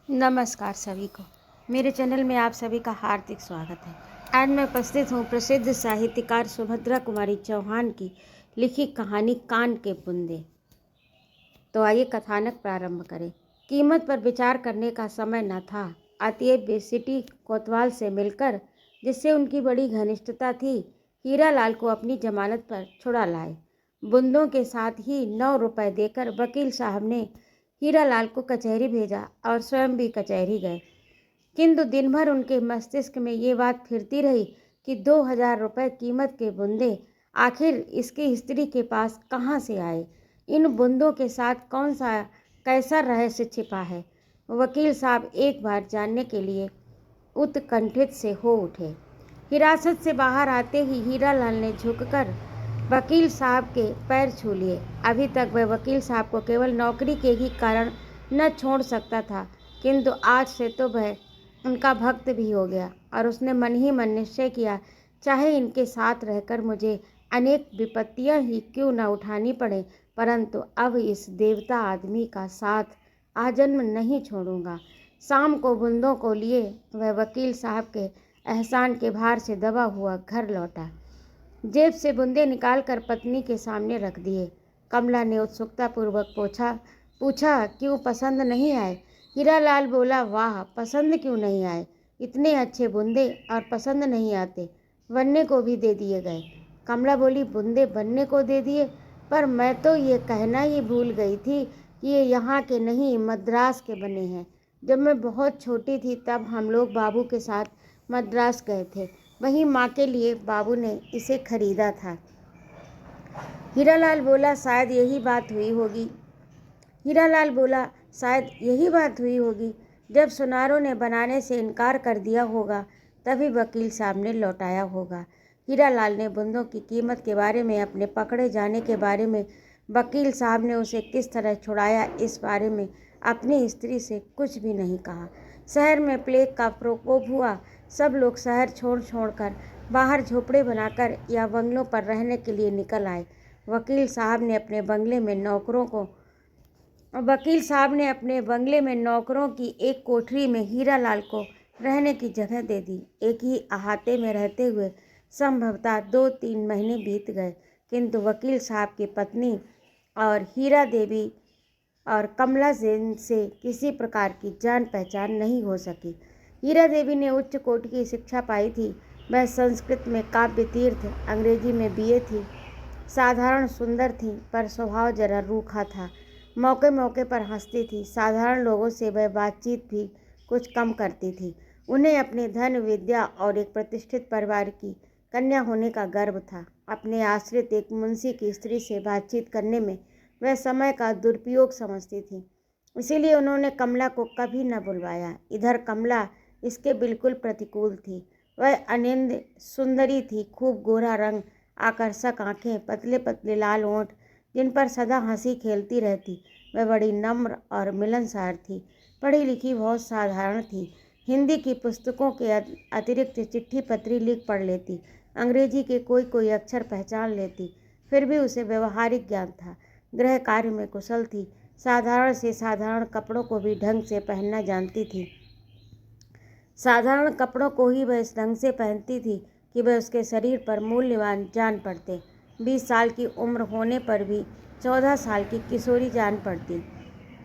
नमस्कार सभी को। मेरे चैनल में आप सभी का हार्दिक स्वागत है। आज मैं उपस्थित हूँ प्रसिद्ध साहित्यकार सुभद्रा कुमारी चौहान की लिखी कहानी कान के बुंदे। तो आइए कथानक प्रारंभ करें। कीमत पर विचार करने का समय न था। अतएव वे सिटी कोतवाल से मिलकर, जिससे उनकी बड़ी घनिष्ठता थी, हीरालाल को अपनी जमानत पर छुड़ा लाए। बुंदों के साथ ही 9 रुपए देकर वकील साहब ने हीरालाल को कचहरी भेजा और स्वयं भी कचहरी गए। किंतु दिन भर उनके मस्तिष्क में ये बात फिरती रही कि 2,000 रुपये कीमत के बुंदे आखिर इसकी स्त्री के पास कहाँ से आए। इन बुंदों के साथ कौन सा कैसा रहस्य छिपा है। वकील साहब एक बार जानने के लिए उत्कंठित से हो उठे। हिरासत से बाहर आते ही हीरालाल ने झुककर वकील साहब के पैर छू लिए। अभी तक वह वकील साहब को केवल नौकरी के ही कारण न छोड़ सकता था, किंतु आज से तो वह उनका भक्त भी हो गया और उसने मन ही मन निश्चय किया, चाहे इनके साथ रहकर मुझे अनेक विपत्तियां ही क्यों न उठानी पड़े, परंतु अब इस देवता आदमी का साथ आजन्म नहीं छोड़ूंगा। शाम को बुंदों को लिए वह वकील साहब के एहसान के भार से दबा हुआ घर लौटा। जेब से बुंदे निकालकर पत्नी के सामने रख दिए। कमला ने उत्सुकतापूर्वक पूछा क्यों पसंद नहीं आए। हीरालाल बोला, वाह, पसंद क्यों नहीं आए, इतने अच्छे बुंदे और पसंद नहीं आते, बनने को भी दे दिए गए। कमला बोली, बुंदे बनने को दे दिए, पर मैं तो ये कहना ही भूल गई थी कि ये यहाँ के नहीं, मद्रास के बने हैं। जब मैं बहुत छोटी थी तब हम लोग बाबू के साथ मद्रास गए थे, वहीं माँ के लिए बाबू ने इसे खरीदा था। हीरालाल बोला, शायद यही बात हुई होगी। जब सुनारों ने बनाने से इनकार कर दिया होगा, तभी वकील साहब ने लौटाया होगा। हीरालाल ने बुंदों की कीमत के बारे में, अपने पकड़े जाने के बारे में, वकील साहब ने उसे किस तरह छुड़ाया, इस बारे में अपनी स्त्री से कुछ भी नहीं कहा। शहर में प्लेग का प्रकोप हुआ। सब लोग शहर छोड़ बाहर झोपड़े बनाकर या बंगलों पर रहने के लिए निकल आए। वकील साहब ने अपने बंगले में नौकरों की एक कोठरी में हीरालाल को रहने की जगह दे दी। एक ही अहाते में रहते हुए संभवतः 2-3 महीने बीत गए, किंतु वकील साहब की पत्नी और हीरा देवी और कमला सेन से किसी प्रकार की जान पहचान नहीं हो सकी। हीरा देवी ने उच्च कोटि की शिक्षा पाई थी। वह संस्कृत में काव्य तीर्थ, अंग्रेजी में बीए थी। साधारण सुंदर थी, पर स्वभाव जरा रूखा था। मौके मौके पर हंसती थी। साधारण लोगों से वह बातचीत भी कुछ कम करती थी। उन्हें अपने धन, विद्या और एक प्रतिष्ठित परिवार की कन्या होने का गर्व था। अपने आश्रित एक मुंशी की स्त्री से बातचीत करने में वह समय का दुरुपयोग समझती थी। इसीलिए उन्होंने कमला को कभी न बुलवाया। इधर कमला इसके बिल्कुल प्रतिकूल थी। वह अनिंद सुंदरी थी। खूब गोरा रंग, आकर्षक आंखें, पतले पतले लाल होंठ, जिन पर सदा हंसी खेलती रहती। वह बड़ी नम्र और मिलनसार थी। पढ़ी लिखी बहुत साधारण थी। हिंदी की पुस्तकों के अतिरिक्त चिट्ठी पत्री लिख पढ़ लेती। अंग्रेजी के कोई कोई अक्षर पहचान लेती। फिर भी उसे व्यवहारिक ज्ञान था। गृह कार्य में कुशल थी। साधारण से साधारण कपड़ों को भी ढंग से पहनना जानती थी। साधारण कपड़ों को ही वह इस ढंग से पहनती थी कि वह उसके शरीर पर मूल्यवान जान पड़ते। 20 साल की उम्र होने पर भी 14 साल की किशोरी जान पड़ती।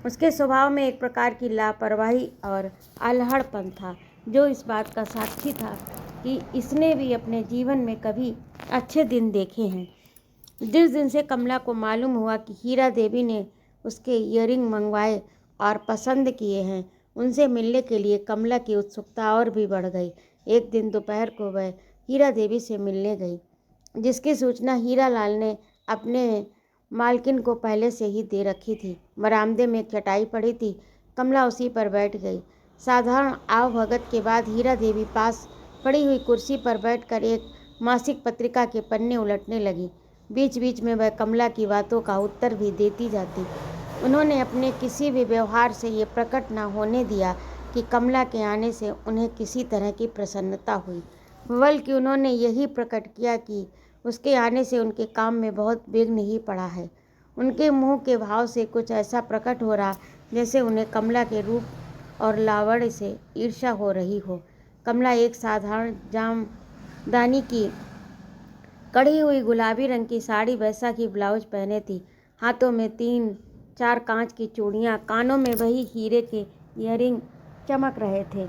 उसके स्वभाव में एक प्रकार की लापरवाही और अल्हड़पन था, जो इस बात का साक्षी था कि इसने भी अपने जीवन में कभी अच्छे दिन देखे हैं। जिस दिन से कमला को मालूम हुआ कि हीरा देवी ने उसके इयरिंग मंगवाए और पसंद किए हैं, उनसे मिलने के लिए कमला की उत्सुकता और भी बढ़ गई। एक दिन दोपहर को वह हीरा देवी से मिलने गई, जिसकी सूचना हीरालाल ने अपने मालकिन को पहले से ही दे रखी थी। बरामदे में एक चटाई पड़ी थी। कमला उसी पर बैठ गई। साधारण आवभगत के बाद हीरा देवी पास पड़ी हुई कुर्सी पर बैठकर एक मासिक पत्रिका के पन्ने उलटने लगी। बीच बीच में वह कमला की बातों का उत्तर भी देती जाती। उन्होंने अपने किसी भी व्यवहार से ये प्रकट न होने दिया कि कमला के आने से उन्हें किसी तरह की प्रसन्नता हुई, बल्कि उन्होंने यही प्रकट किया कि उसके आने से उनके काम में बहुत विघ्न ही पड़ा है। उनके मुंह के भाव से कुछ ऐसा प्रकट हो रहा जैसे उन्हें कमला के रूप और लावण्य से ईर्ष्या हो रही हो। कमला एक साधारण जामदानी की कढ़ी हुई गुलाबी रंग की साड़ी, वैसा की ब्लाउज पहने थी। हाथों में 3-4 कांच की चूड़ियाँ, कानों में वही हीरे के ईयरिंग चमक रहे थे।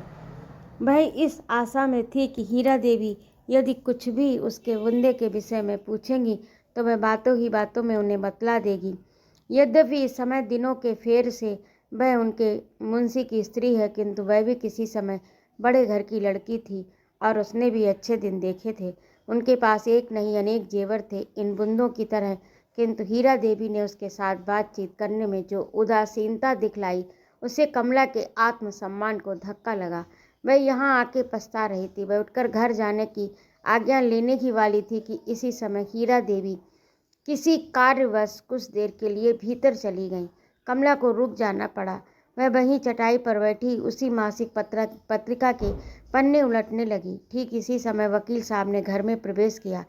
वह इस आशा में थी कि हीरा देवी यदि कुछ भी उसके बुंदे के विषय में पूछेंगी तो वह बातों ही बातों में उन्हें बतला देगी। यद्यपि इस समय दिनों के फेर से वह उनके मुंशी की स्त्री है, किंतु वह भी किसी समय बड़े घर की लड़की थी और उसने भी अच्छे दिन देखे थे। उनके पास एक नहीं अनेक जेवर थे इन बुंदों की तरह, किंतु हीरा देवी ने उसके साथ बातचीत करने में जो उदासीनता दिखलाई, उससे कमला के आत्मसम्मान को धक्का लगा। वह यहाँ आके पछता रही थी। वह उठकर घर जाने की आज्ञा लेने ही वाली थी कि इसी समय हीरा देवी किसी कार्यवश कुछ देर के लिए भीतर चली गईं। कमला को रुक जाना पड़ा। वह वहीं चटाई पर बैठी उसी मासिक पत्रिका के पन्ने उलटने लगी। ठीक इसी समय वकील साहब ने घर में प्रवेश किया।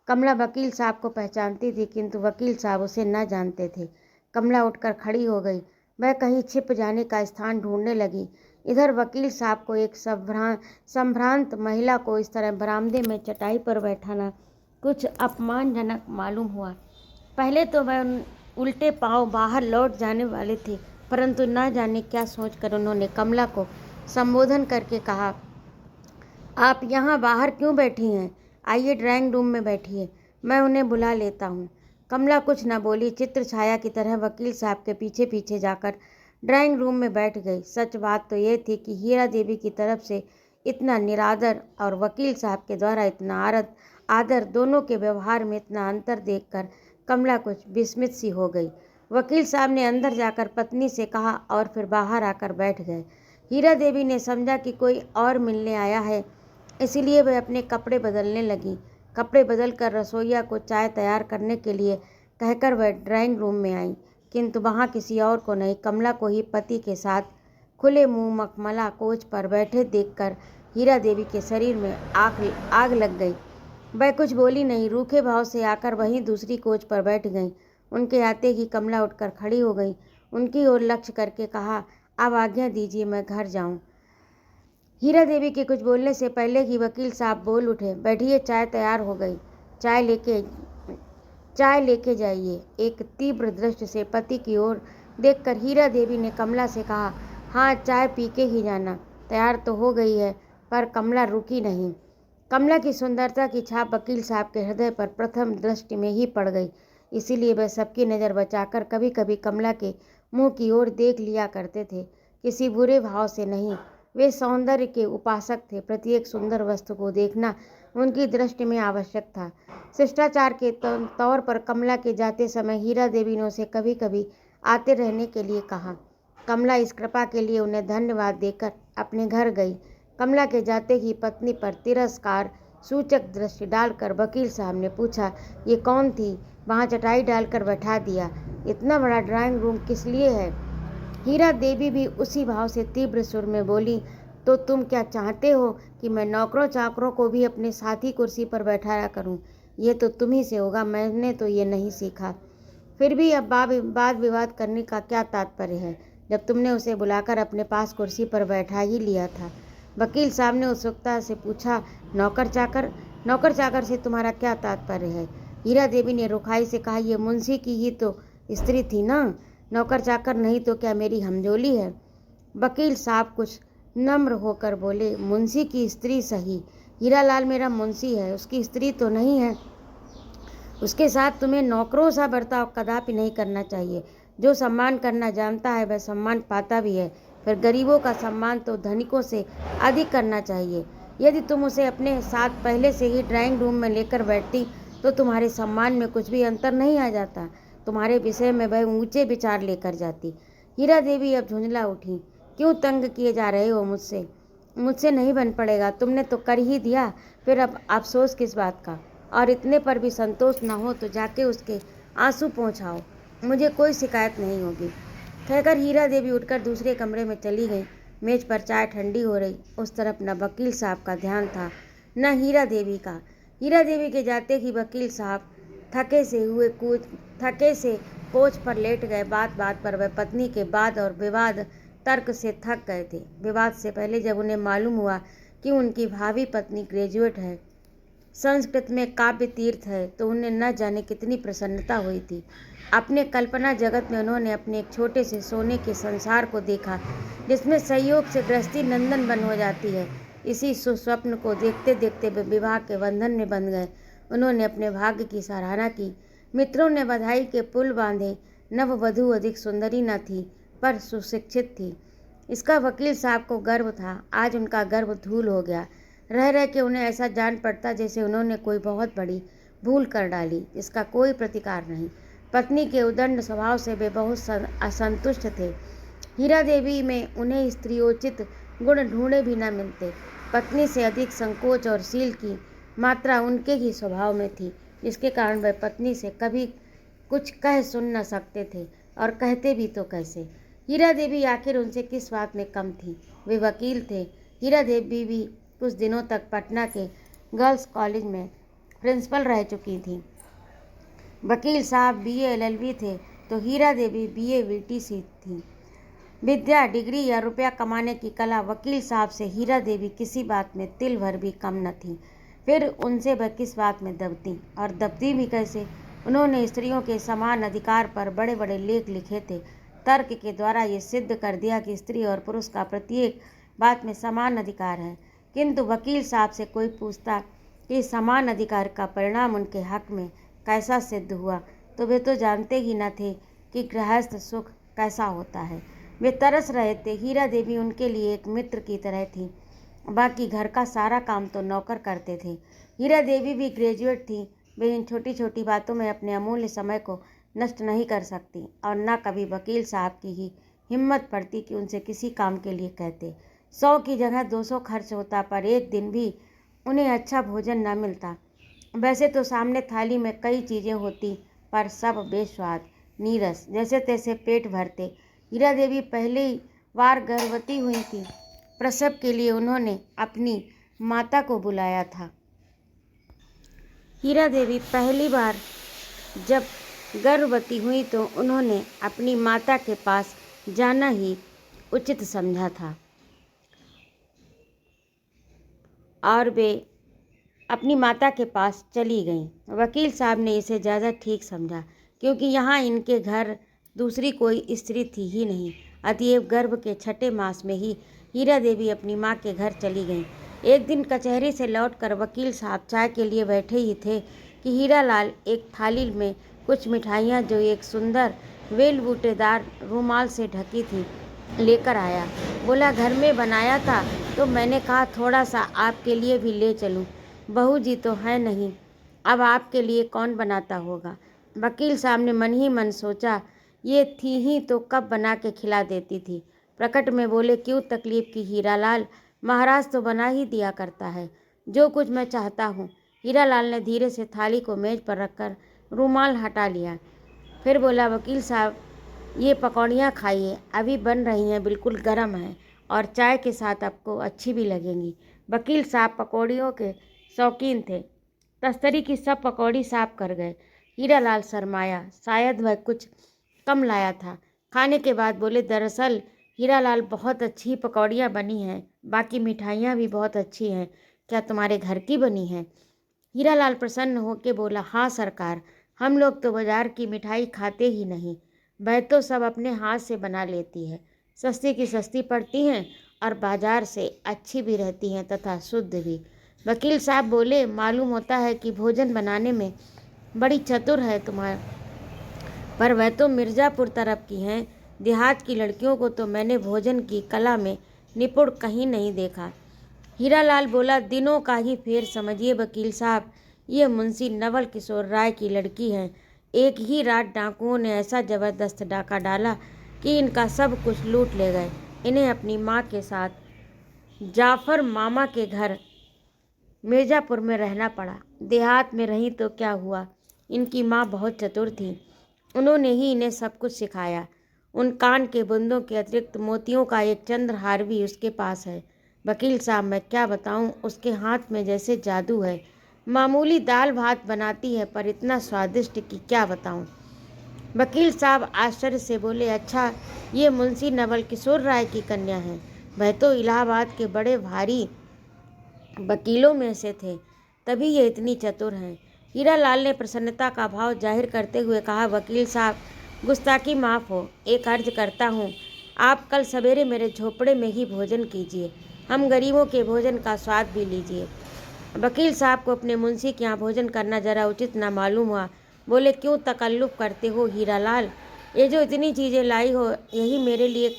कमला वकील साहब को पहचानती थी, किंतु वकील साहब उसे न जानते थे। कमला उठकर खड़ी हो गई। वह कहीं छिप जाने का स्थान ढूंढने लगी। इधर वकील साहब को एक संभ्रांत महिला को इस तरह बरामदे में चटाई पर बैठाना कुछ अपमानजनक मालूम हुआ। पहले तो वह उल्टे पांव बाहर लौट जाने वाले थे, परंतु न जाने क्या सोचकर उन्होंने कमला को संबोधन करके कहा, आप यहाँ बाहर क्यों बैठी हैं? आइए ड्राइंग रूम में बैठिए, मैं उन्हें बुला लेता हूँ। कमला कुछ न बोली, चित्र छाया की तरह वकील साहब के पीछे पीछे जाकर ड्राइंग रूम में बैठ गई। सच बात तो यह थी कि हीरा देवी की तरफ से इतना निरादर और वकील साहब के द्वारा इतना आदर, दोनों के व्यवहार में इतना अंतर देखकर कमला कुछ विस्मित सी हो गई। वकील साहब ने अंदर जाकर पत्नी से कहा और फिर बाहर आकर बैठ गए। हीरा देवी ने समझा कि कोई और मिलने आया है, इसीलिए वह अपने कपड़े बदलने लगी। कपड़े बदलकर रसोइया को चाय तैयार करने के लिए कहकर वह ड्राइंग रूम में आई, किंतु वहाँ किसी और को नहीं, कमला को ही पति के साथ खुले मुंह मखमला कोच पर बैठे देखकर हीरा देवी के शरीर में आग लग गई। वह कुछ बोली नहीं, रूखे भाव से आकर वहीं दूसरी कोच पर बैठ गई। उनके आते ही कमला उठकर खड़ी हो गई, उनकी ओर लक्ष्य करके कहा, अब आज्ञा दीजिए मैं घर जाऊं। हीरा देवी के कुछ बोलने से पहले ही वकील साहब बोल उठे, बैठिए, चाय तैयार हो गई, चाय लेके जाइए। एक तीव्र दृष्टि से पति की ओर देखकर हीरा देवी ने कमला से कहा, हाँ चाय पी के ही जाना। तैयार तो हो गई है, पर कमला रुकी नहीं। कमला की सुंदरता की छाप वकील साहब के हृदय पर प्रथम दृष्टि में ही पड़ गई, इसीलिए वह सबकी नज़र बचाकर कभी कभी कमला के मुंह की ओर देख लिया करते थे, किसी बुरे भाव से नहीं। वे सौंदर्य के उपासक थे, प्रत्येक सुंदर वस्तु को देखना उनकी दृष्टि में आवश्यक था। शिष्टाचार के तौर पर कमला के जाते समय हीरा देवी ने उसे कभी कभी आते रहने के लिए कहा। कमला इस कृपा के लिए उन्हें धन्यवाद देकर अपने घर गई। कमला के जाते ही पत्नी पर तिरस्कार सूचक दृष्टि डालकर वकील साहब ने पूछा, ये कौन थी? वहाँ चटाई डालकर बैठा दिया, इतना बड़ा ड्राइंग रूम किस लिए है? हीरा देवी भी उसी भाव से तीव्र सुर में बोली, तो तुम क्या चाहते हो कि मैं नौकरों चाकरों को भी अपने साथी कुर्सी पर बैठाया करूं? ये तो तुम्ही से होगा, मैंने तो ये नहीं सीखा। फिर भी अब वाद विवाद करने का क्या तात्पर्य है, जब तुमने उसे बुलाकर अपने पास कुर्सी पर बैठा ही लिया था। वकील साहब ने उत्सुकता से पूछा, नौकर चाकर से तुम्हारा क्या तात्पर्य है? हीरा देवी ने रुखाई से कहा, ये मुंशी की ही तो स्त्री थी ना, नौकर चाकर नहीं तो क्या मेरी हमजोली है? वकील साहब कुछ नम्र होकर बोले, मुंशी की स्त्री सही, हीरालाल मेरा मुंशी है, उसकी स्त्री तो नहीं है। उसके साथ तुम्हें नौकरों सा बर्ताव कदापि नहीं करना चाहिए। जो सम्मान करना जानता है वह सम्मान पाता भी है। फिर गरीबों का सम्मान तो धनिकों से अधिक करना चाहिए। यदि तुम उसे अपने साथ पहले से ही ड्राइंग रूम में लेकर बैठती तो तुम्हारे सम्मान में कुछ भी अंतर नहीं आ जाता। तुम्हारे विषय में वह ऊंचे विचार लेकर जाती। हीरा देवी अब झुंझला उठी, क्यों तंग किए जा रहे हो मुझसे? मुझसे नहीं बन पड़ेगा, तुमने तो कर ही दिया, फिर अब अफसोस किस बात का? और इतने पर भी संतोष न हो तो जाके उसके आंसू पहुँचाओ, मुझे कोई शिकायत नहीं होगी। कहकर हीरा देवी उठकर दूसरे कमरे में चली गई। मेज पर चाय ठंडी हो रही, उस तरफ न वकील साहब का ध्यान था न हीरा देवी का। हीरा देवी के जाते ही वकील साहब थके से कोच पर लेट गए। बात बात पर वह पत्नी के वाद और विवाद तर्क से थक गए थे। विवाद से पहले जब उन्हें मालूम हुआ कि उनकी भावी पत्नी ग्रेजुएट है, संस्कृत में काव्य तीर्थ है, तो उन्हें न जाने कितनी प्रसन्नता हुई थी। अपने कल्पना जगत में उन्होंने अपने एक छोटे से सोने के संसार को देखा, जिसमें संयोग से गृहस्थी नंदन बन हो जाती है। इसी सुस्वप्न को देखते देखते वे विवाह के बंधन में बंध गए। उन्होंने अपने भाग्य की सराहना की। मित्रों ने बधाई के पुल बांधे। नववधू अधिक सुंदरी न थी, पर सुशिक्षित थी। इसका वकील साहब को गर्व था। आज उनका गर्व धूल हो गया। रह रह के उन्हें ऐसा जान पड़ता जैसे उन्होंने कोई बहुत बड़ी भूल कर डाली, जिसका कोई प्रतिकार नहीं। पत्नी के उदंड स्वभाव से वे बहुत असंतुष्ट थे। हीरा देवी में उन्हें स्त्रियोचित गुण ढूंढे भी न मिलते। पत्नी से अधिक संकोच और शील की मात्रा उनके ही स्वभाव में थी, जिसके कारण वह पत्नी से कभी कुछ कह सुन न सकते थे, और कहते भी तो कैसे। हीरा देवी आखिर उनसे किस बात में कम थी? वे वकील थे। हीरा देवी भी कुछ दिनों तक पटना के गर्ल्स कॉलेज में प्रिंसिपल रह चुकी थी। वकील साहब बीए एलएलबी थे, तो हीरा देवी बीए वीटीसी थी। विद्या, डिग्री या रुपया कमाने की कला, वकील साहब से हीरा देवी किसी बात में तिल भर भी कम न थी। फिर उनसे वह किस बात में दबती, और दबती भी कैसे? उन्होंने स्त्रियों के समान अधिकार पर बड़े बड़े लेख लिखे थे। तर्क के द्वारा ये सिद्ध कर दिया कि स्त्री और पुरुष का प्रत्येक बात में समान अधिकार है। किंतु वकील साहब से कोई पूछता कि समान अधिकार का परिणाम उनके हक में कैसा सिद्ध हुआ, तो वे तो जानते ही न थे कि गृहस्थ सुख कैसा होता है। वे तरस रहे थे। हीरा देवी उनके लिए एक मित्र की तरह थी। बाकी घर का सारा काम तो नौकर करते थे। हीरा देवी भी ग्रेजुएट थी। वे इन छोटी छोटी बातों में अपने अमूल्य समय को नष्ट नहीं कर सकती, और न कभी वकील साहब की ही हिम्मत पड़ती कि उनसे किसी काम के लिए कहते। 100 की जगह 200 खर्च होता, पर एक दिन भी उन्हें अच्छा भोजन न मिलता। वैसे तो सामने थाली में कई चीज़ें होती, पर सब बेस्वाद, नीरस, जैसे तैसे पेट भरते। हीरा देवी पहली बार गर्भवती हुई थी। प्रसव के लिए उन्होंने अपनी माता को बुलाया था। हीरा देवी पहली बार जब गर्भवती हुई तो उन्होंने अपनी माता के पास जाना ही उचित समझा था, और वे अपनी माता के पास चली गईं। वकील साहब ने इसे ज़्यादा ठीक समझा, क्योंकि यहाँ इनके घर दूसरी कोई स्त्री थी ही नहीं। अतएव गर्भ के 6ठे मास में ही हीरा देवी अपनी माँ के घर चली गईं। एक दिन कचहरी से लौटकर वकील साहब चाय के लिए बैठे ही थे कि हीरालाल एक थाली में कुछ मिठाइयाँ, जो एक सुंदर वेल बूटेदार रूमाल से ढकी थी, लेकर आया। बोला, घर में बनाया था, तो मैंने कहा थोड़ा सा आपके लिए भी ले चलूं। बहू जी तो है नहीं, अब आपके लिए कौन बनाता होगा। वकील साहब ने मन ही मन सोचा, ये थी ही तो कब बना के खिला देती थी। प्रकट में बोले, क्यों तकलीफ की हीरालाल, महाराज तो बना ही दिया करता है जो कुछ मैं चाहता हूँ। हीरालाल ने धीरे से थाली को मेज पर रखकर रूमाल हटा लिया। फिर बोला, वकील साहब ये पकौड़ियाँ खाइए, अभी बन रही हैं, बिल्कुल गर्म है, और चाय के साथ आपको अच्छी भी लगेंगी। वकील साहब पकौड़ियों के शौकीन थे। तस्तरी की सब पकौड़ी साफ कर गए। हीरालाल शर्माया, शायद वह कुछ कम लाया था। खाने के बाद बोले, दरअसल हीरालाल बहुत अच्छी पकौड़ियाँ बनी हैं, बाकी मिठाइयाँ भी बहुत अच्छी हैं, क्या तुम्हारे घर की बनी हैं? हीरालाल प्रसन्न होकर बोला, हाँ सरकार, हम लोग तो बाजार की मिठाई खाते ही नहीं, वह तो सब अपने हाथ से बना लेती है। सस्ती की सस्ती पड़ती हैं और बाजार से अच्छी भी रहती हैं तथा शुद्ध भी। वकील साहब बोले, मालूम होता है कि भोजन बनाने में बड़ी चतुर है तुम्हारा, पर वह तो मिर्ज़ापुर तरफ की हैं। देहात की लड़कियों को तो मैंने भोजन की कला में निपुण कहीं नहीं देखा। हीरालाल बोला, दिनों का ही फेर समझिए वकील साहब, ये मुंशी नवल किशोर राय की लड़की है। एक ही रात डाकुओं ने ऐसा ज़बरदस्त डाका डाला कि इनका सब कुछ लूट ले गए। इन्हें अपनी माँ के साथ जाफर मामा के घर मिर्ज़ापुर में रहना पड़ा। देहात में रही तो क्या हुआ, इनकी माँ बहुत चतुर थी, उन्होंने ही इन्हें सब कुछ सिखाया। उन कान के बुंदों के अतिरिक्त मोतियों का एक चंद्रहार भी उसके पास है। वकील साहब मैं क्या बताऊं, उसके हाथ में जैसे जादू है। मामूली दाल भात बनाती है, पर इतना स्वादिष्ट कि क्या बताऊं। वकील साहब आश्चर्य से बोले, अच्छा, ये मुंशी नवल किशोर राय की कन्या है। वह तो इलाहाबाद के बड़े भारी वकीलों में से थे, तभी ये इतनी चतुर हैं। हीरालाल ने प्रसन्नता का भाव जाहिर करते हुए कहा, वकील साहब, गुस्ताखी माफ़ हो, एक अर्ज करता हूँ, आप कल सवेरे मेरे झोपड़े में ही भोजन कीजिए, हम गरीबों के भोजन का स्वाद भी लीजिए। वकील साहब को अपने मुंशी के यहाँ भोजन करना जरा उचित न मालूम हुआ। बोले, क्यों तकल्लुफ़ करते हो हीरालाल, ये जो इतनी चीज़ें लाई हो यही मेरे लिए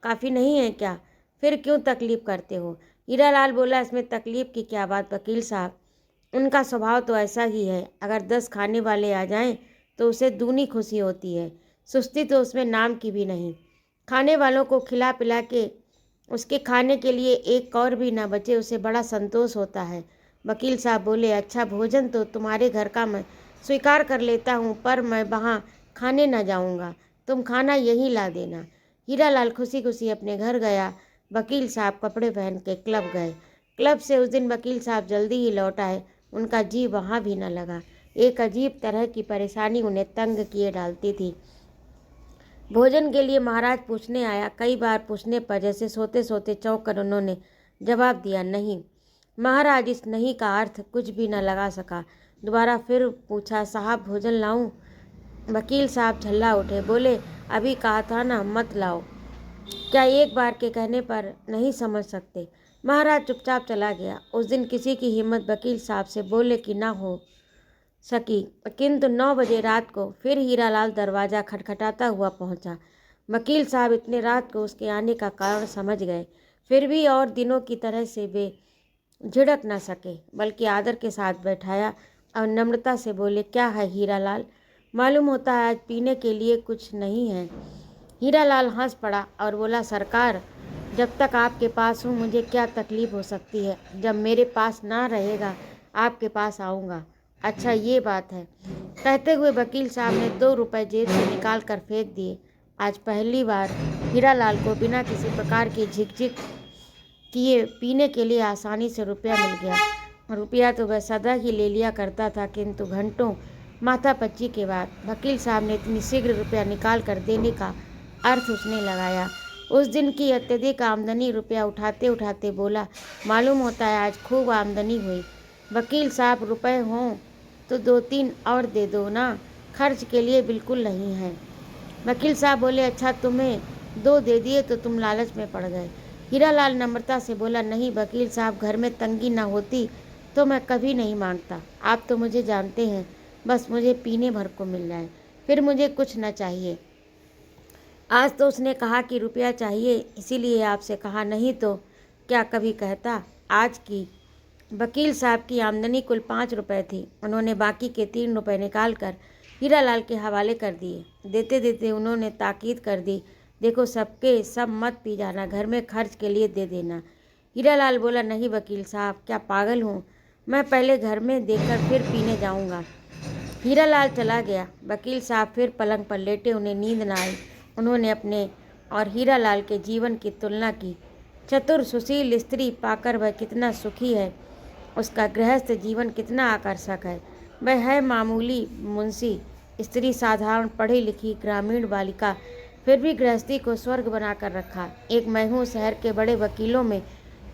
काफ़ी नहीं है क्या, फिर क्यों तकलीफ़ करते हो। हीरालाल बोला, इसमें तकलीफ़ की क्या बात वकील साहब, उनका स्वभाव तो ऐसा ही है, अगर 10 खाने वाले आ जाएं तो उसे दूनी खुशी होती है, सुस्ती तो उसमें नाम की भी नहीं। खाने वालों को खिला पिला के उसके खाने के लिए एक कौर भी ना बचे, उसे बड़ा संतोष होता है। वकील साहब बोले, अच्छा, भोजन तो तुम्हारे घर का मैं स्वीकार कर लेता हूँ, पर मैं वहाँ खाने न जाऊँगा, तुम खाना यहीं ला देना। हीरालाल खुशी खुशी अपने घर गया। वकील साहब कपड़े पहन के क्लब गए। क्लब से उस दिन वकील साहब जल्दी ही लौट आए। उनका जी वहाँ भी न लगा। एक अजीब तरह की परेशानी उन्हें तंग किए डालती थी। भोजन के लिए महाराज पूछने आया। कई बार पूछने पर जैसे सोते सोते चौंक कर उन्होंने जवाब दिया, नहीं। महाराज इस नहीं का अर्थ कुछ भी न लगा सका। दोबारा फिर पूछा, साहब भोजन लाऊं? वकील साहब झल्ला उठे, बोले, अभी कहा था ना मत लाओ, क्या एक बार के कहने पर नहीं समझ सकते। महाराज चुपचाप चला गया। उस दिन किसी की हिम्मत वकील साहब से बोले कि ना हो सकी, किंतु 9 बजे रात को फिर हीरालाल दरवाज़ा खटखटाता हुआ पहुंचा। वकील साहब इतने रात को उसके आने का कारण समझ गए, फिर भी और दिनों की तरह से वे झिड़क न सके, बल्कि आदर के साथ बैठाया और नम्रता से बोले, क्या है हीरालाल, मालूम होता है आज पीने के लिए कुछ नहीं है। हीरालाल हंस पड़ा और बोला, सरकार, जब तक आपके पास हूँ मुझे क्या तकलीफ़ हो सकती है, जब मेरे पास ना रहेगा आपके पास आऊँगा। अच्छा, ये बात है। कहते हुए वकील साहब ने 2 रुपए जेब से निकाल कर फेंक दिए। आज पहली बार हीरालाल को बिना किसी प्रकार की झिकझिक किए पीने के लिए आसानी से रुपया मिल गया। रुपया तो वह सदा ही ले लिया करता था, किंतु घंटों माथापच्ची के बाद वकील साहब ने इतनी शीघ्र रुपया निकाल कर देने का अर्थ उसने लगाया। उस दिन की अत्यधिक आमदनी रुपया उठाते उठाते बोला, मालूम होता है आज खूब आमदनी हुई। वकील साहब, रुपए हों तो 2-3 और दे दो ना, खर्च के लिए बिल्कुल नहीं है। वकील साहब बोले, अच्छा, तुम्हें 2 दे दिए तो तुम लालच में पड़ गए। हीरालाल नम्रता से बोला, नहीं वकील साहब, घर में तंगी ना होती तो मैं कभी नहीं मांगता। आप तो मुझे जानते हैं, बस मुझे पीने भर को मिल जाए, फिर मुझे कुछ न चाहिए। आज तो उसने कहा कि रुपया चाहिए, इसीलिए आपसे कहा, नहीं तो क्या कभी कहता। आज की वकील साहब की आमदनी कुल 5 रुपये थी। उन्होंने बाकी के 3 रुपये निकाल कर हीरालाल के हवाले कर दिए। देते देते उन्होंने ताकीद कर दी, देखो सबके सब मत पी जाना, घर में खर्च के लिए दे देना। हीरालाल बोला, नहीं वकील साहब, क्या पागल हूँ, मैं पहले घर में देकर फिर पीने जाऊँगा। हीरालाल चला गया। वकील साहब फिर पलंग पर लेटे, उन्हें नींद न आई। उन्होंने अपने और हीरालाल के जीवन की तुलना की। चतुर सुशील स्त्री पाकर वह कितना सुखी है, उसका गृहस्थ जीवन कितना आकर्षक है। वह है मामूली मुंशी, स्त्री साधारण पढ़ी लिखी ग्रामीण बालिका, फिर भी गृहस्थी को स्वर्ग बनाकर रखा। एक मैं हूँ, शहर के बड़े वकीलों में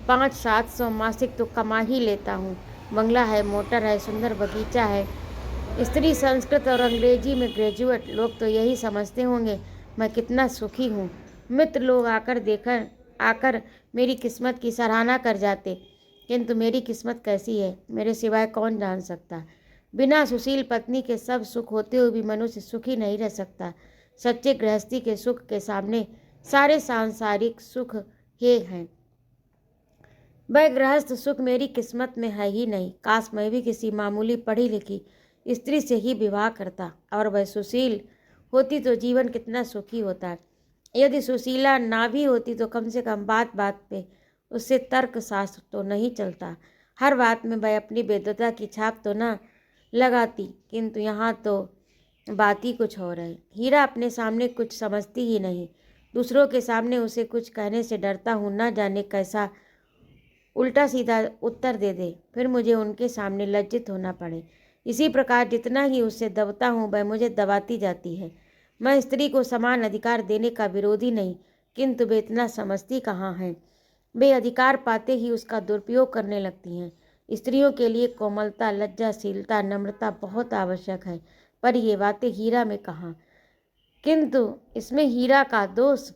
500-700 मासिक तो कमा ही लेता हूँ। बंगला है, मोटर है, सुंदर बगीचा है। स्त्री संस्कृत और अंग्रेजी में ग्रेजुएट, लोग तो यही समझते होंगे मैं कितना सुखी हूँ। मित्र लोग आकर मेरी किस्मत की सराहना कर जाते, किंतु मेरी किस्मत कैसी है मेरे सिवाय कौन जान सकता। बिना सुशील पत्नी के सब सुख होते हुए भी मनुष्य सुखी नहीं रह सकता। सच्चे गृहस्थी के सुख के सामने सारे सांसारिक सुख हे हैं। वह गृहस्थ सुख मेरी किस्मत में है ही नहीं। काश मैं भी किसी मामूली पढ़ी लिखी स्त्री से ही विवाह करता, और वह सुशील होती तो जीवन कितना सुखी होता। यदि सुशीला ना भी होती तो कम से कम बात बात पे उससे तर्क शास्त्र तो नहीं चलता। हर बात में वह अपनी बेदता की छाप तो ना लगाती, किंतु यहाँ तो बात ही कुछ और है। हीरा अपने सामने कुछ समझती ही नहीं, दूसरों के सामने उसे कुछ कहने से डरता हूँ, ना जाने कैसा उल्टा सीधा उत्तर दे दे, फिर मुझे उनके सामने लज्जित होना पड़े। इसी प्रकार जितना ही उससे दबता हूँ वह मुझे दबाती जाती है। मैं स्त्री को समान अधिकार देने का विरोधी नहीं, किंतु वे इतना समझती कहाँ हैं। वे अधिकार पाते ही उसका दुरुपयोग करने लगती हैं। स्त्रियों के लिए कोमलता, लज्जाशीलता, नम्रता बहुत आवश्यक है, पर ये बातें हीरा में कहाँ। किंतु इसमें हीरा का दोष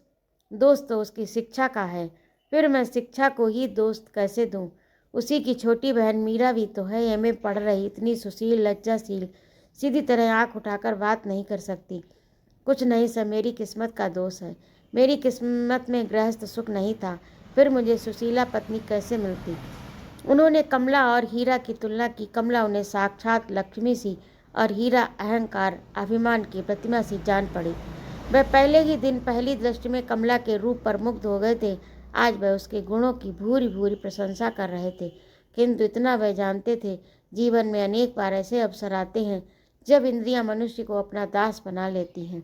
तो उसकी शिक्षा का है। फिर मैं शिक्षा को ही दोष कैसे दूं? उसी की छोटी बहन मीरा भी तो है, एमए पढ़ रही, इतनी सुशील, लज्जाशील, सीधी तरह आंख उठाकर बात नहीं कर सकती। कुछ नहीं सब मेरी किस्मत का दोष है। मेरी किस्मत में गृहस्थ सुख नहीं था, फिर मुझे सुशीला पत्नी कैसे मिलती। उन्होंने कमला और हीरा की तुलना की। कमला उन्हें साक्षात लक्ष्मी सी और हीरा अहंकार, अभिमान की प्रतिमा सी जान पड़ी। वह पहले ही दिन पहली दृष्टि में कमला के रूप पर मुग्ध हो गए थे। आज वह उसके गुणों की भूरी भूरी प्रशंसा कर रहे थे, किंतु इतना वह जानते थे, जीवन में अनेक बार ऐसे अवसर आते हैं जब इंद्रियां मनुष्य को अपना दास बना लेती हैं।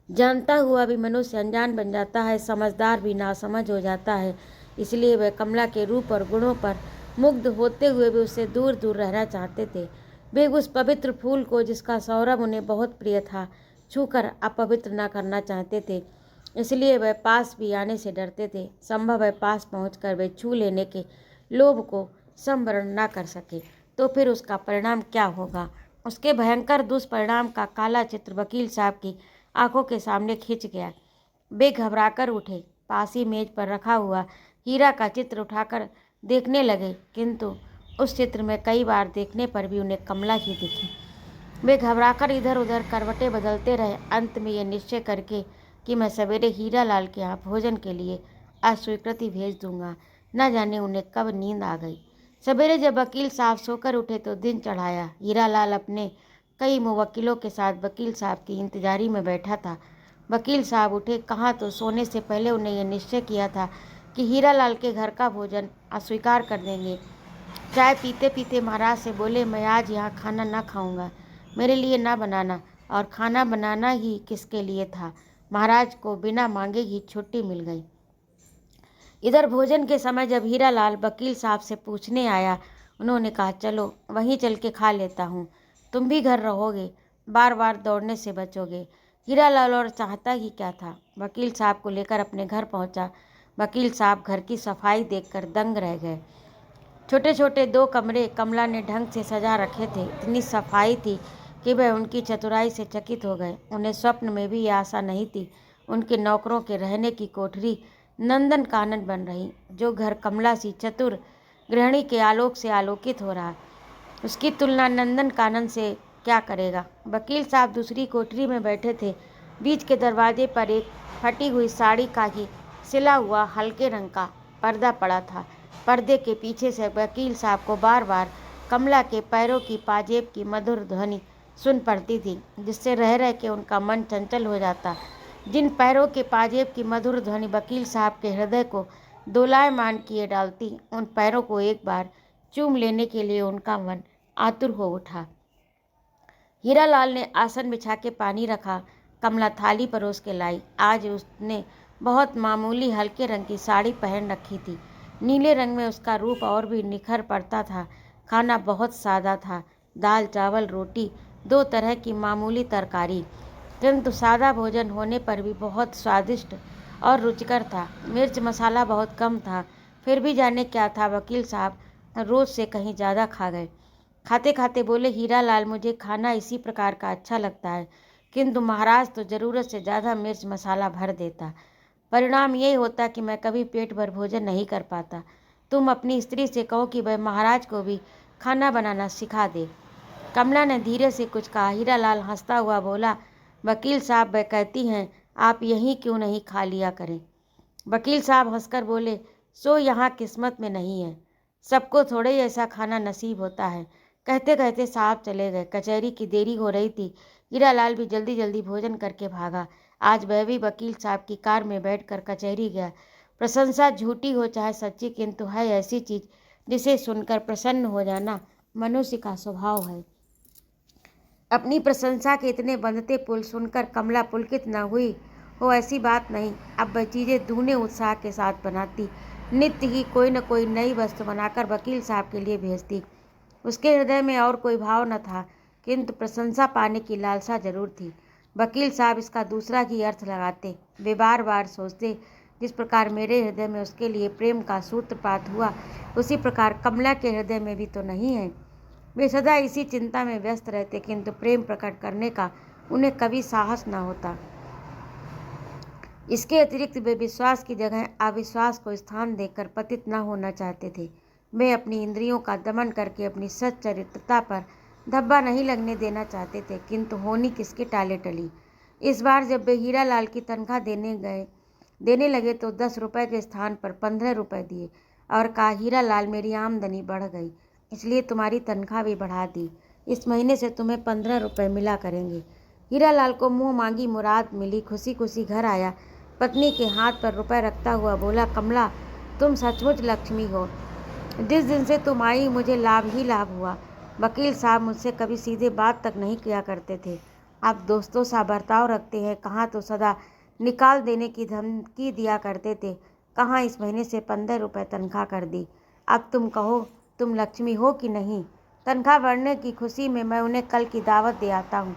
जानता हुआ भी मनुष्य अनजान बन जाता है, समझदार भी नासमझ हो जाता है। इसलिए वह कमला के रूप और गुणों पर मुग्ध होते हुए भी उससे दूर दूर रहना चाहते थे। वे उस पवित्र फूल को, जिसका सौरभ उन्हें बहुत प्रिय था, छूकर अपवित्र न करना चाहते थे। इसलिए वह पास भी आने से डरते थे। संभव है पास पहुंचकर वे छू लेने के लोभ को संवरण न कर सके तो फिर उसका परिणाम क्या होगा। उसके भयंकर दुष्परिणाम का काला चित्र वकील साहब की आंखों के सामने खिंच गया। वे घबराकर उठे, पास ही मेज पर रखा हुआ हीरा का चित्र उठाकर देखने लगे, किंतु उस चित्र में कई बार देखने पर भी उन्हें कमला ही दिखी। वे घबराकर इधर उधर करवटें बदलते रहे, अंत में ये निश्चय करके कि मैं सवेरे हीरा लाल के यहाँ भोजन के लिए अस्वीकृति भेज दूंगा। न जाने उन्हें कब नींद आ गई। सवेरे जब वकील साहब सोकर उठे तो दिन चढ़ाया। हीरा लाल अपने कई मुवक्किलों के साथ वकील साहब की इंतजारी में बैठा था। वकील साहब उठे कहाँ तो सोने से पहले उन्हें यह निश्चय किया था कि हीरा लाल के घर का भोजन अस्वीकार कर देंगे। चाय पीते पीते महाराज से बोले, मैं आज यहाँ खाना ना खाऊंगा, मेरे लिए ना बनाना, और खाना बनाना ही किसके लिए था। महाराज को बिना मांगे ही छुट्टी मिल गई। इधर भोजन के समय जब हीरा लाल वकील साहब से पूछने आया, उन्होंने कहा, चलो वहीं चल के खा लेता हूँ, तुम भी घर रहोगे, बार बार दौड़ने से बचोगे। हीरा लाल और चाहता ही क्या था, वकील साहब को लेकर अपने घर पहुँचा। वकील साहब घर की सफाई देखकर दंग रह गए। छोटे छोटे 2 कमरे कमला ने ढंग से सजा रखे थे। इतनी सफाई थी कि वह उनकी चतुराई से चकित हो गए। उन्हें स्वप्न में भी यह आशा नहीं थी उनके नौकरों के रहने की कोठरी नंदन कानन बन रही। जो घर कमला सी चतुर गृहिणी के आलोक से आलोकित हो रहा, उसकी तुलना नंदन कानन से क्या करेगा। वकील साहब दूसरी कोठरी में बैठे थे। बीच के दरवाजे पर एक फटी हुई साड़ी का ही सिला हुआ हल्के रंग का पर्दा पड़ा था। पर्दे के पीछे से वकील साहब को बार बार कमला के पैरों की पाजेब की मधुर ध्वनि सुन पड़ती थी, जिससे रह रह के उनका मन चंचल हो जाता। जिन पैरों के पाजेब की मधुर ध्वनि वकील साहब के हृदय को दोलायमान किए डालती, उन पैरों को एक बार चूम लेने के लिए उनका मन आतुर हो उठा। हीरा लाल ने आसन बिछा के पानी रखा। कमला थाली परोस के लाई। आज उसने बहुत मामूली हल्के रंग की साड़ी पहन रखी थी। नीले रंग में उसका रूप और भी निखर पड़ता था। खाना बहुत सादा था, दाल चावल रोटी 2 तरह की मामूली तरकारी, किंतु सादा भोजन होने पर भी बहुत स्वादिष्ट और रुचिकर था। मिर्च मसाला बहुत कम था, फिर भी जाने क्या था, वकील साहब रोज़ से कहीं ज़्यादा खा गए। खाते खाते बोले, हीरा लाल, मुझे खाना इसी प्रकार का अच्छा लगता है, किंतु महाराज तो ज़रूरत से ज़्यादा मिर्च मसाला भर देता। परिणाम यही होता कि मैं कभी पेट भर भोजन नहीं कर पाता। तुम अपनी स्त्री से कहो कि वह महाराज को भी खाना बनाना सिखा दे। कमला ने धीरे से कुछ कहा। हीरा लाल हंसता हुआ बोला, वकील साहब, वह कहती हैं आप यहीं क्यों नहीं खा लिया करें। वकील साहब हंसकर बोले, सो यहाँ किस्मत में नहीं है, सबको थोड़े ही ऐसा खाना नसीब होता है। कहते कहते साहब चले गए। कचहरी की देरी हो रही थी। हीरा लाल भी जल्दी जल्दी भोजन करके भागा। आज वह भी वकील साहब की कार में बैठकर कचहरी गया। प्रशंसा झूठी हो चाहे सच्ची, किंतु है ऐसी चीज़ जिसे सुनकर प्रसन्न हो जाना मनुष्य का स्वभाव है। अपनी प्रशंसा के इतने बंधते पुल सुनकर कमला पुलकित न हुई हो, ऐसी बात नहीं। अब वह चीज़ें दूने उत्साह के साथ बनाती, नित्य ही कोई न कोई नई वस्तु बनाकर वकील साहब के लिए भेजती। उसके हृदय में और कोई भाव न था, किंतु प्रशंसा पाने की लालसा जरूर थी। वकील साहब इसका दूसरा ही अर्थ लगाते। वे बार बार सोचते, जिस प्रकार मेरे हृदय में उसके लिए प्रेम का सूत्रपात हुआ, उसी प्रकार कमला के हृदय में भी तो नहीं है। वे सदा इसी चिंता में व्यस्त रहते, किंतु प्रेम प्रकट करने का उन्हें कभी साहस न होता। इसके अतिरिक्त वे विश्वास की जगह अविश्वास को स्थान देकर पतित न होना चाहते थे। वे अपनी इंद्रियों का दमन करके अपनी सच्चरित्रता पर धब्बा नहीं लगने देना चाहते थे, किंतु होनी किसके टाले टली। इस बार जब वे हीरालाल की तनख्वाह देने लगे तो 10 रुपये के स्थान पर 15 रुपये दिए और कहा, हीरालाल मेरी आमदनी बढ़ गई, इसलिए तुम्हारी तनख्वाह भी बढ़ा दी। इस महीने से तुम्हें 15 रुपये मिला करेंगे। हीरालाल को मुँह मांगी मुराद मिली। खुशी खुशी घर आया, पत्नी के हाथ पर रुपए रखता हुआ बोला, कमला तुम सचमुच लक्ष्मी हो। जिस दिन से तुम आई मुझे लाभ ही लाभ हुआ। वकील साहब मुझसे कभी सीधे बात तक नहीं किया करते थे, आप दोस्तों सा बर्ताव रखते हैं। कहाँ तो सदा निकाल देने की धमकी दिया करते थे, कहाँ इस महीने से 15 रुपये तनख्वाह कर दी। अब तुम कहो तुम लक्ष्मी हो कि नहीं। तनख्वाह बढ़ने की खुशी में मैं उन्हें कल की दावत दे आता हूँ।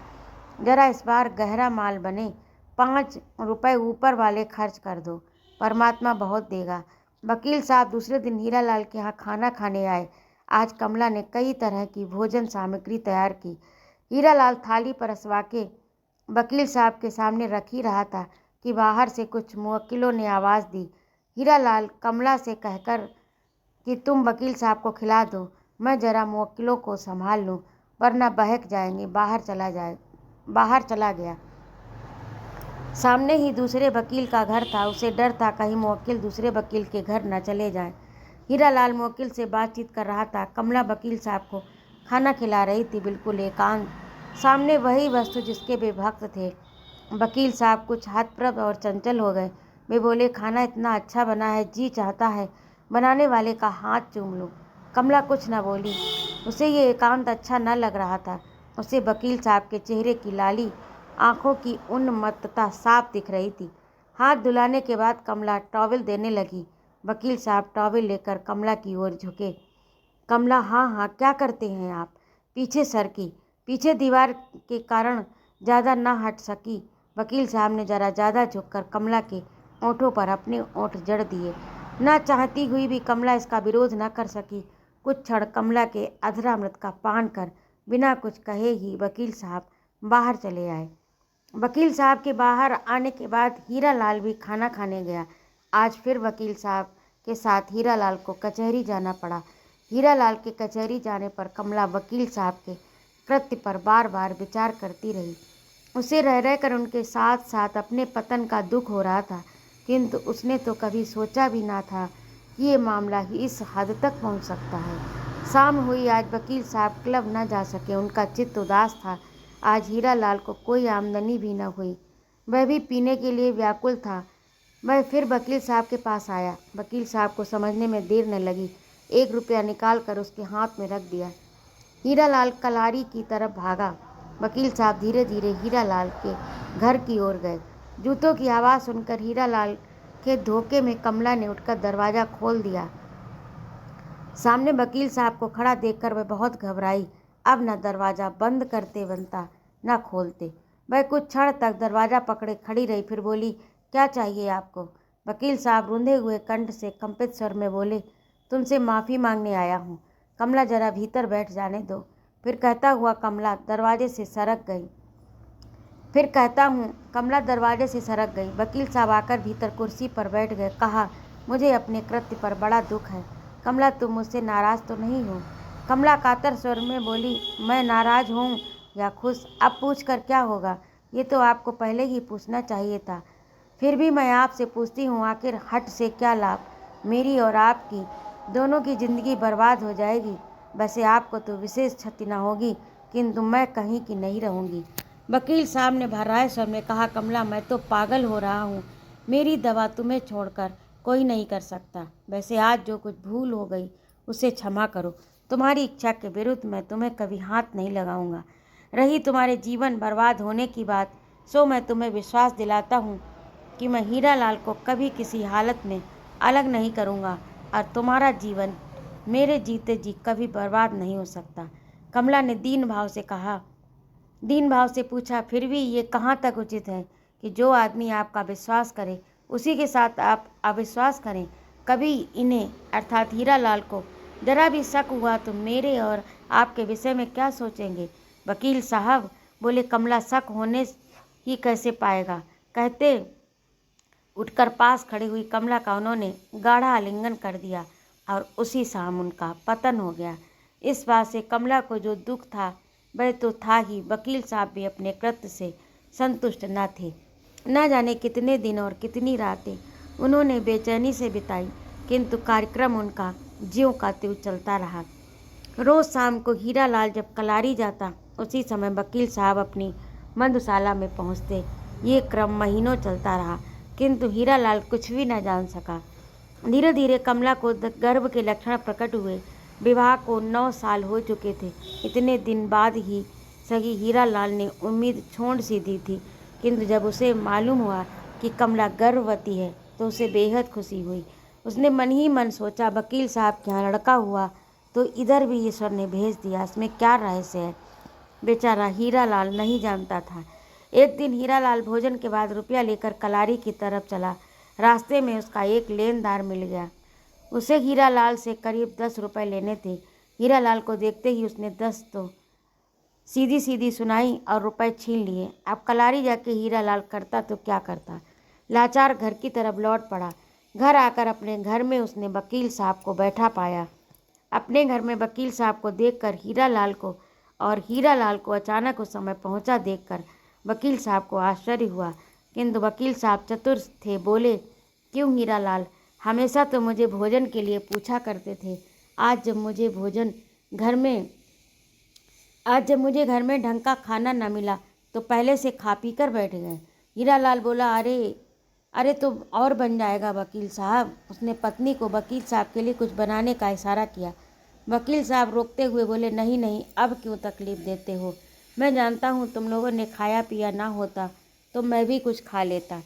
जरा इस बार गहरा माल बने, 5 रुपये ऊपर वाले खर्च कर दो, परमात्मा बहुत देगा। वकील साहब दूसरे दिन हीरालाल के यहाँ खाना खाने आए। आज कमला ने कई तरह की भोजन सामग्री तैयार की। हीरालाल थाली परसवा के वकील साहब के सामने रख ही रहा था कि बाहर से कुछ मुवक्किलों ने आवाज़ दी, हीरालाल कमला से कहकर कि तुम वकील साहब को खिला दो, मैं जरा मुवक्किलों को संभाल लूँ, वरना बहक जाएंगे। बाहर चला गया। सामने ही दूसरे वकील का घर था। उसे डर था कहीं मुवक्किल दूसरे वकील के घर न चले जाएं। हीरालाल मुवक्किल से बातचीत कर रहा था। कमला वकील साहब को खाना खिला रही थी, बिल्कुल एकांत। सामने वही वस्तु जिसके वे भक्त थे। वकील साहब कुछ हतप्रभ और चंचल हो गए। वे बोले, खाना इतना अच्छा बना है, जी चाहता है बनाने वाले का हाथ चूम लूं। कमला कुछ न बोली। उसे ये एकांत अच्छा न लग रहा था। उसे वकील साहब के चेहरे की लाली, आंखों की उन्मत्तता साफ दिख रही थी। हाथ धुलाने के बाद कमला टॉवल देने लगी। वकील साहब टॉवल लेकर कमला की ओर झुके। कमला हाँ हाँ क्या करते हैं आप। पीछे सरकी, पीछे दीवार के कारण ज़्यादा न हट सकी। वकील साहब ने ज़रा ज़्यादा झुककर कमला के ओंठों पर अपने ओंठ जड़ दिए। न चाहती हुई भी कमला इसका विरोध न कर सकी। कुछ क्षण कमला के अधरामृत का पान कर बिना कुछ कहे ही वकील साहब बाहर चले आए। वकील साहब के बाहर आने के बाद हीरालाल भी खाना खाने गया। आज फिर वकील साहब के साथ हीरालाल को कचहरी जाना पड़ा। हीरालाल के कचहरी जाने पर कमला वकील साहब के कृत्य पर बार बार विचार करती रही। उसे रह रहकर उनके साथ साथ अपने पतन का दुख हो रहा था, किंतु उसने तो कभी सोचा भी ना था कि ये मामला ही इस हद तक पहुंच सकता है। शाम हुई। आज वकील साहब क्लब न जा सके, उनका चित्त उदास था। आज हीरालाल को कोई आमदनी भी न हुई, वह भी पीने के लिए व्याकुल था। वह फिर वकील साहब के पास आया। वकील साहब को समझने में देर न लगी। 1 रुपया निकाल कर उसके हाथ में रख दिया। हीरालाल कलारी की तरफ भागा। वकील साहब धीरे धीरे हीरालाल के घर की ओर गए। जूतों की आवाज़ सुनकर हीरालाल के धोखे में कमला ने उठकर दरवाज़ा खोल दिया। सामने वकील साहब को खड़ा देखकर वह बहुत घबराई। अब न दरवाज़ा बंद करते बनता न खोलते। वह कुछ क्षण तक दरवाज़ा पकड़े खड़ी रही, फिर बोली, क्या चाहिए आपको। वकील साहब रुंधे हुए कंठ से कंपित स्वर में बोले, तुमसे माफ़ी मांगने आया हूँ, कमला जरा भीतर बैठ जाने दो। फिर कहता हुआ कमला दरवाजे से सरक गई। वकील साहब आकर भीतर कुर्सी पर बैठ गए। कहा, मुझे अपने कृत्य पर बड़ा दुख है। कमला तुम मुझसे नाराज़ तो नहीं हो। कमला कातर स्वर में बोली, मैं नाराज़ हूँ या खुश, अब पूछ कर क्या होगा, ये तो आपको पहले ही पूछना चाहिए था। फिर भी मैं आपसे पूछती हूँ, आखिर हट से क्या लाभ। मेरी और आपकी दोनों की ज़िंदगी बर्बाद हो जाएगी। वैसे आपको तो विशेष क्षति न होगी, किंतु मैं कहीं की नहीं रहूँगी। वकील साहब ने भर्राए स्वर में कहा, कमला मैं तो पागल हो रहा हूँ, मेरी दवा तुम्हें छोड़कर कोई नहीं कर सकता। वैसे आज जो कुछ भूल हो गई उसे क्षमा करो। तुम्हारी इच्छा के विरुद्ध मैं तुम्हें कभी हाथ नहीं लगाऊंगा। रही तुम्हारे जीवन बर्बाद होने की बात, सो मैं तुम्हें विश्वास दिलाता हूँ कि मैं हीरालाल को कभी किसी हालत में अलग नहीं करूँगा और तुम्हारा जीवन मेरे जीते जी कभी बर्बाद नहीं हो सकता। कमला ने दीन भाव से कहा, दीन भाव से पूछा, फिर भी ये कहाँ तक उचित है कि जो आदमी आपका विश्वास करे उसी के साथ आप अविश्वास करें। कभी इन्हें अर्थात हीरालाल को जरा भी शक हुआ तो मेरे और आपके विषय में क्या सोचेंगे? वकील साहब बोले, कमला शक होने ही कैसे पाएगा? कहते उठकर पास खड़ी हुई कमला का उन्होंने गाढ़ा आलिंगन कर दिया और उसी शाम उनका पतन हो गया। इस बात से कमला को जो दुख था वह तो था ही, वकील साहब भी अपने कृत्य से संतुष्ट न थे। न जाने कितने दिन और कितनी रातें उन्होंने बेचैनी से बिताई, किंतु कार्यक्रम उनका ज्यों का त्यों चलता रहा। रोज शाम को हीरालाल जब कलारी जाता, उसी समय वकील साहब अपनी मधुशाला में पहुंचते। ये क्रम महीनों चलता रहा, किंतु हीरालाल कुछ भी न जान सका। धीरे धीरे कमला को गर्भ के लक्षण प्रकट हुए। विवाह को 9 साल हो चुके थे। इतने दिन बाद ही सही हीरालाल ने उम्मीद छोड़ सी दी थी, किंतु जब उसे मालूम हुआ कि कमला गर्भवती है तो उसे बेहद खुशी हुई। उसने मन ही मन सोचा, वकील साहब के यहाँ लड़का हुआ तो इधर भी ईश्वर ने भेज दिया, इसमें क्या रहस्य है? बेचारा हीरालाल नहीं जानता था। एक दिन हीरालाल भोजन के बाद रुपया लेकर कलारी की तरफ चला। रास्ते में उसका एक लेनदार मिल गया। उसे हीरालाल से करीब 10 रुपये लेने थे। हीरालाल को देखते ही उसने 10 तो सीधी सीधी सुनाई और रुपए छीन लिए। अब कलारी जाके हीरालाल करता तो क्या करता? लाचार घर की तरफ लौट पड़ा। घर आकर अपने घर में उसने वकील साहब को बैठा पाया। अपने घर में वकील साहब को देखकर हीरालाल को अचानक उस समय पहुंचा देखकर वकील साहब को आश्चर्य हुआ, किंतु वकील साहब चतुर थे। बोले, क्यों हीरालाल, हमेशा तो मुझे भोजन के लिए पूछा करते थे। आज जब मुझे घर में ढंग का खाना न मिला तो पहले से खा पी कर बैठ गए। हीरालाल बोला, अरे तो और बन जाएगा वकील साहब। उसने पत्नी को वकील साहब के लिए कुछ बनाने का इशारा किया। वकील साहब रोकते हुए बोले, नहीं नहीं, अब क्यों तकलीफ़ देते हो? मैं जानता हूँ तुम लोगों ने खाया पिया ना होता तो मैं भी कुछ खा लेता।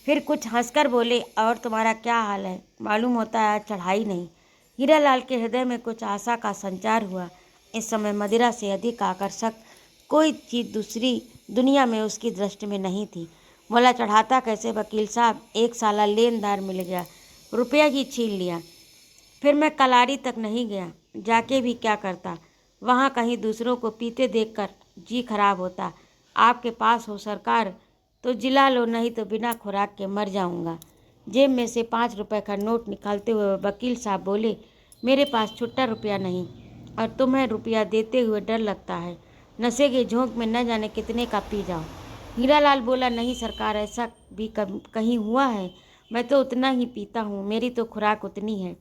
फिर कुछ हंसकर बोले, और तुम्हारा क्या हाल है? मालूम होता है आज चढ़ाई नहीं। हीरालाल के हृदय में कुछ आशा का संचार हुआ। इस समय मदिरा से अधिक आकर्षक कोई चीज़ दूसरी दुनिया में उसकी दृष्टि में नहीं थी। बोला, चढ़ाता कैसे वकील साहब? एक साला लेनदार मिल गया, रुपया ही छीन लिया। फिर मैं कलारी तक नहीं गया, जाके भी क्या करता? वहाँ कहीं दूसरों को पीते देखकर जी खराब होता। आपके पास हो सरकार तो जिला लो, नहीं तो बिना खुराक के मर जाऊंगा। जेब में से 5 रुपए का नोट निकालते हुए वकील साहब बोले, मेरे पास छुट्टा रुपया नहीं और तुम्हें रुपया देते हुए डर लगता है। नशे के झोंक में न जाने कितने का पी जाओ। हीरालाल बोला, नहीं सरकार, ऐसा भी कहीं हुआ है? मैं तो उतना ही पीता हूँ, मेरी तो खुराक उतनी है,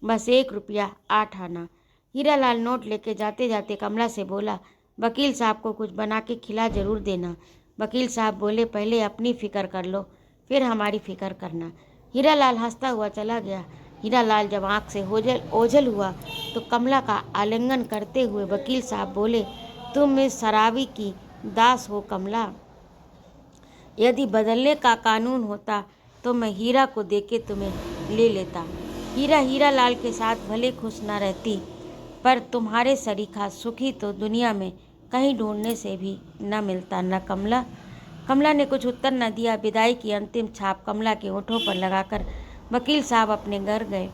बस 1 रुपया 8 आना। हीरालाल नोट लेके जाते जाते कमला से बोला, वकील साहब को कुछ बना के खिला जरूर देना। वकील साहब बोले, पहले अपनी फ़िक्र कर लो, फिर हमारी फ़िक्र करना। हीरालाल हंसता हुआ चला गया। हीरालाल जब आँख से ओझल हुआ तो कमला का आलिंगन करते हुए वकील साहब बोले, तुम इस शराबी की दास हो कमला। यदि बदलने का कानून होता तो मैं हीरा को देके तुम्हें ले लेता। हीरालाल के साथ भले खुश न रहती, पर तुम्हारे सरीखा सुखी तो दुनिया में कहीं ढूंढने से भी न मिलता न कमला। कमला ने कुछ उत्तर न दिया। विदाई की अंतिम छाप कमला के होठों पर लगाकर वकील साहब अपने घर गए।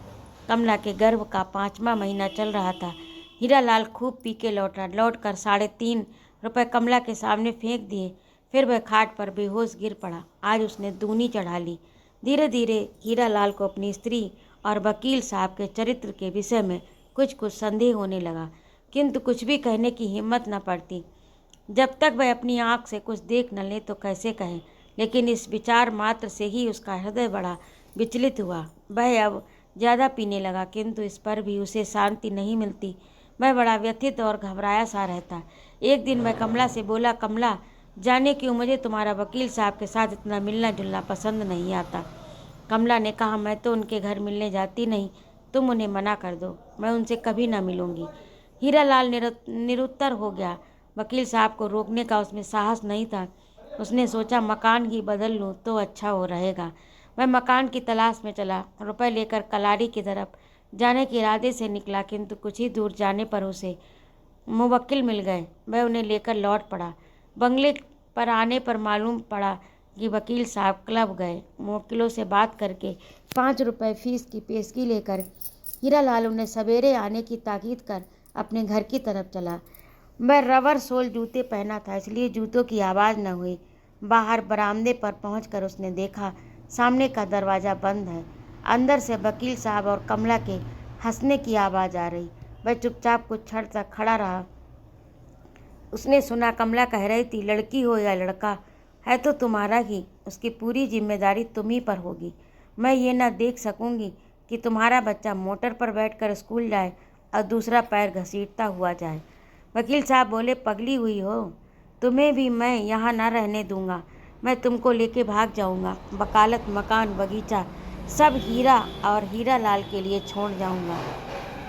कमला के गर्भ का 5वां महीना चल रहा था। हीरालाल खूब पी के लौटकर 3.5 रुपये कमला के सामने फेंक दिए। फिर वह खाट पर बेहोश गिर पड़ा। आज उसने दूनी चढ़ा ली। धीरे धीरे हीरालाल को अपनी स्त्री और वकील साहब के चरित्र के विषय में कुछ संदेह होने लगा, किंतु कुछ भी कहने की हिम्मत न पड़ती। जब तक वह अपनी आँख से कुछ देख न ले तो कैसे कहे। लेकिन इस विचार मात्र से ही उसका हृदय बड़ा विचलित हुआ। वह अब ज़्यादा पीने लगा, किंतु इस पर भी उसे शांति नहीं मिलती। वह बड़ा व्यथित और घबराया सा रहता। एक दिन वह कमला से बोला, कमला, जाने क्यों मुझे तुम्हारा वकील साहब के साथ इतना मिलना जुलना पसंद नहीं आता। कमला ने कहा, मैं तो उनके घर मिलने जाती नहीं, तुम उन्हें मना कर दो, मैं उनसे कभी ना मिलूंगी। हीरालाल निरुत्तर हो गया। वकील साहब को रोकने का उसमें साहस नहीं था। उसने सोचा, मकान ही बदल लूँ तो अच्छा हो रहेगा। वह मकान की तलाश में चला। रुपए लेकर कलारी की तरफ जाने के इरादे से निकला, किंतु कुछ ही दूर जाने पर उसे मुवक्किल मिल गए। वह उन्हें लेकर लौट पड़ा। बंगले पर आने पर मालूम पड़ा कि वकील साहब क्लब गए। वकीलों से बात करके 5 रुपए फीस की पेशगी लेकर हीरालाल उन्हें सवेरे आने की ताकीद कर अपने घर की तरफ चला। वह रबर सोल जूते पहना था, इसलिए जूतों की आवाज़ न हुई। बाहर बरामदे पर पहुंचकर उसने देखा सामने का दरवाज़ा बंद है। अंदर से वकील साहब और कमला के हंसने की आवाज़ आ रही। वह चुपचाप कुछ क्षण तक खड़ा रहा। उसने सुना कमला कह रही थी, लड़की हो या लड़का है तो तुम्हारा ही, उसकी पूरी जिम्मेदारी तुम ही पर होगी। मैं ये न देख सकूंगी कि तुम्हारा बच्चा मोटर पर बैठकर स्कूल जाए और दूसरा पैर घसीटता हुआ जाए। वकील साहब बोले, पगली हुई हो, तुम्हें भी मैं यहाँ न रहने दूंगा। मैं तुमको लेके भाग जाऊंगा। वकालत, मकान, बगीचा सब हीरा और हीरालाल के लिए छोड़ जाऊंगा।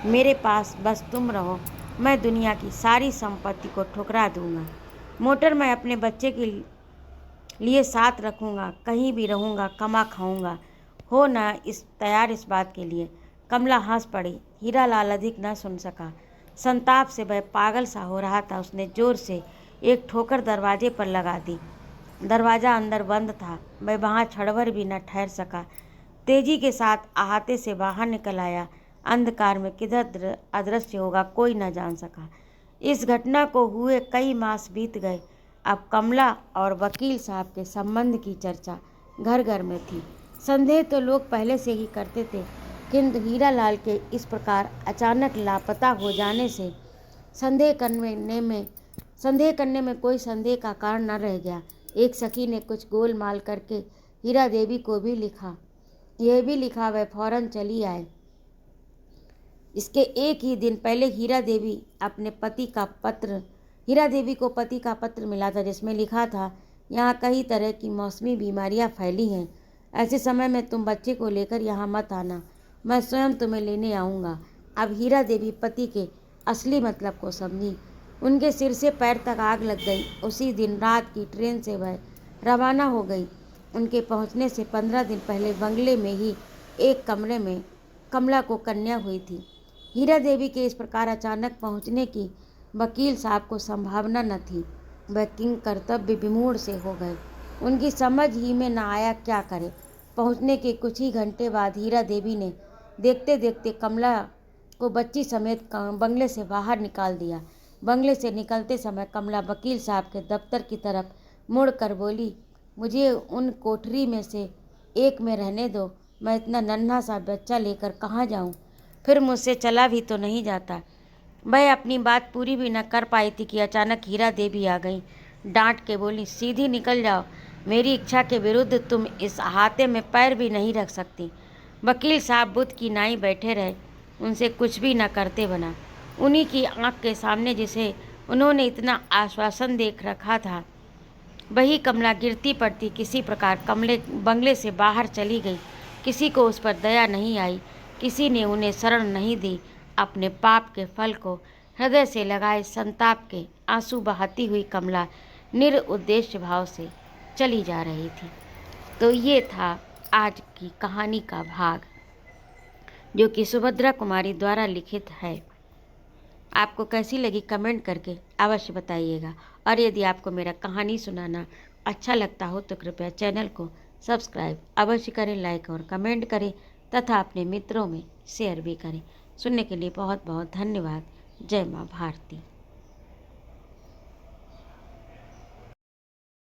मेरे पास बस तुम रहो। मैं दुनिया की सारी संपत्ति को ठुकरा दूंगा। मोटर मैं अपने बच्चे के लिए साथ रखूंगा, कहीं भी रहूंगा, कमा खाऊंगा। हो ना इस बात के लिए। कमला हंस पड़ी। हीरालाल अधिक न सुन सका। संताप से वह पागल सा हो रहा था। उसने जोर से एक ठोकर दरवाजे पर लगा दी। दरवाज़ा अंदर बंद था। वह वहाँ क्षणभर भी न ठहर सका। तेजी के साथ अहाते से बाहर निकल आया। अंधकार में किधर अदृश्य होगा कोई न जान सका। इस घटना को हुए कई मास बीत गए। अब कमला और वकील साहब के संबंध की चर्चा घर घर में थी। संदेह तो लोग पहले से ही करते थे, किंतु हीरालाल के इस प्रकार अचानक लापता हो जाने से संदेह करने में कोई संदेह का कारण न रह गया। एक सखी ने कुछ गोलमाल करके हीरा देवी को भी लिखा। यह भी लिखा वह फौरन चली आए। इसके एक ही दिन पहले हीरा देवी को पति का पत्र मिला था, जिसमें लिखा था, यहाँ कई तरह की मौसमी बीमारियाँ फैली हैं। ऐसे समय में तुम बच्चे को लेकर यहाँ मत आना, मैं स्वयं तुम्हें लेने आऊँगा। अब हीरा देवी पति के असली मतलब को समझी। उनके सिर से पैर तक आग लग गई। उसी दिन रात की ट्रेन से वह रवाना हो गई। उनके पहुंचने से 15 दिन पहले बंगले में ही एक कमरे में कमला को कन्या हुई थी। हीरा देवी के इस प्रकार अचानक पहुंचने की वकील साहब को संभावना न थी। वह किंग कर्तव्य विमूढ़ से हो गए। उनकी समझ ही में न आया क्या करे। पहुंचने के कुछ ही घंटे बाद हीरा देवी ने देखते देखते कमला को बच्ची समेत बंगले से बाहर निकाल दिया। बंगले से निकलते समय कमला वकील साहब के दफ्तर की तरफ मुड़कर बोली, मुझे उन कोठरी में से एक में रहने दो। मैं इतना नन्हा सा बच्चा लेकर कहाँ जाऊँ? फिर मुझसे चला भी तो नहीं जाता। वह अपनी बात पूरी भी न कर पाई थी कि अचानक हीरा देवी आ गई। डांट के बोली, सीधी निकल जाओ, मेरी इच्छा के विरुद्ध तुम इस अहाते में पैर भी नहीं रख सकती। वकील साहब बुद्ध की नाई बैठे रहे, उनसे कुछ भी न करते बना। उन्हीं की आंख के सामने जिसे उन्होंने इतना आश्वासन देख रखा था, वही कमला गिरती पड़ती किसी प्रकार बंगले से बाहर चली गई। किसी को उस पर दया नहीं आई, किसी ने उन्हें शरण नहीं दी। अपने पाप के फल को हृदय से लगाए संताप के आंसू बहाती हुई कमला निरुद्देश्य भाव से चली जा रही थी। तो ये था आज की कहानी का भाग, जो कि सुभद्रा कुमारी द्वारा लिखित है। आपको कैसी लगी कमेंट करके अवश्य बताइएगा। और यदि आपको मेरा कहानी सुनाना अच्छा लगता हो तो कृपया चैनल को सब्सक्राइब अवश्य करें, लाइक और कमेंट करें तथा अपने मित्रों में शेयर भी करें। सुनने के लिए बहुत बहुत धन्यवाद। जय माँ भारती।